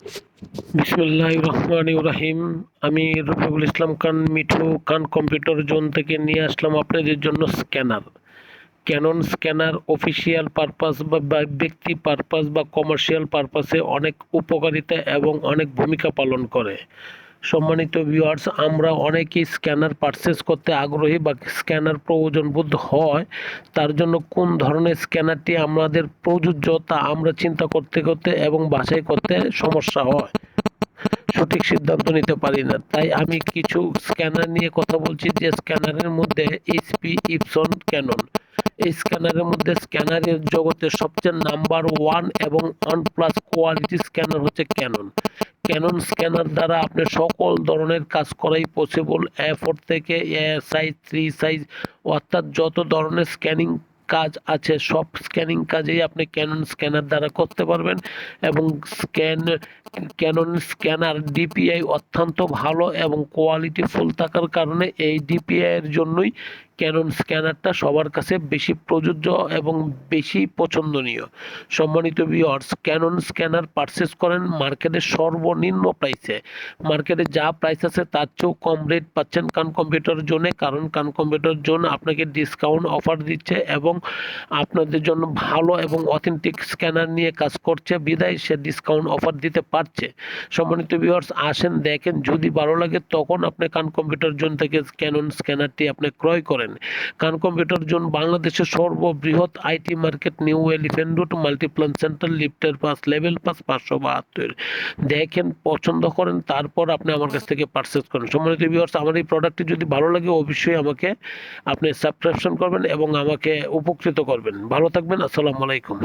বিসমিল্লাহির রহমানির রহিম। আমি রফিকুল ইসলাম খান মিঠু খান কম্পিউটার জোন থেকে নিয়ে আসলাম আপনাদের জন্য scanner. Canon scanner official purpose বা ব্যক্তি পারপাস বা কমার্শিয়াল পারপাসে অনেক উপকারিতা এবং অনেক ভূমিকা পালন করে। সম্মানিত ভিউয়ার্স, আমরা অনেকেই স্ক্যানার পারচেস করতে আগ্রহী বা স্ক্যানার প্রয়োজনবোধ হয়। তার জন্য কোন ধরনের স্ক্যানারটি আমাদের প্রযোজ্য তা আমরা চিন্তা করতে করতে এবং বাছাই করতে সমস্যা হয়, সঠিক সিদ্ধান্ত নিতে পারি না। তাই আমি কিছু স্ক্যানার নিয়ে কথা বলছি, যে স্ক্যানারের মধ্যে এইচপি, ইপসন, ক্যানন। এই স্ক্যানারের মধ্যে স্ক্যানারের জগতে সবচেয়ে নাম্বার ওয়ান এবং ওয়ান প্লাস কোয়ালিটি স্ক্যানার হচ্ছে ক্যানন। ক্যানন স্ক্যানার দ্বারা আপনি সকল ধরনের কাজ করাই পসিবল। A4 থেকে এ সাইজ, 3 সাইজ, অর্থাৎ যত ধরনের স্ক্যানিং কাজ আছে সব স্ক্যানিং কাজেই আপনি ক্যানন স্ক্যানার দ্বারা করতে পারবেন। এবং ক্যানন স্ক্যানার ডিপিআই অত্যন্ত ভালো এবং কোয়ালিটি ফুল থাকার কারণে এই ডিপিআই এর জন্যই ক্যানন স্ক্যানারটা সবার কাছে বেশি প্রযোজ্য এবং বেশি পছন্দনীয়। সম্মানিত ভিউয়ার্স, ক্যানন স্ক্যানার পারচেস করেন মার্কেটের সর্বনিম্ন প্রাইসে। মার্কেটে যা প্রাইস আছে তার চেয়েও কম রেট পাচ্ছেন খান কম্পিউটার জোনে, কারণ খান কম্পিউটার জোন আপনাকে ডিসকাউন্ট অফার দিচ্ছে এবং আপনাদের জন্য ভালো এবং অথেন্টিক স্ক্যানার নিয়ে কাজ করছে বিধায় সে ডিসকাউন্ট অফার দিতে পারছে। সম্মানিত ভিউয়ার্স, আসেন দেখেন, যদি ভালো লাগে তখন আপনি খান কম্পিউটার জোন থেকে ক্যানন স্ক্যানারটি আপনি ক্রয় করেন। খান কম্পিউটার জোন বাংলাদেশের সর্ববৃহৎ IT market, new elephant road, Multiplan centre, লিফটের পাস, লেভেল পাস, 572। দেখেন, পছন্দ করেন, তারপর আপনি আমার কাছ থেকে পারচেস করেন। সম্মানিত ভিউয়ার্স, আমার এই প্রোডাক্টটি যদি ভালো লাগে অবশ্যই আমাকে আপনি সাবস্ক্রিপশন করবেন এবং আমাকে উপকৃত করবেন। ভালো থাকবেন। আসসালামু আলাইকুম।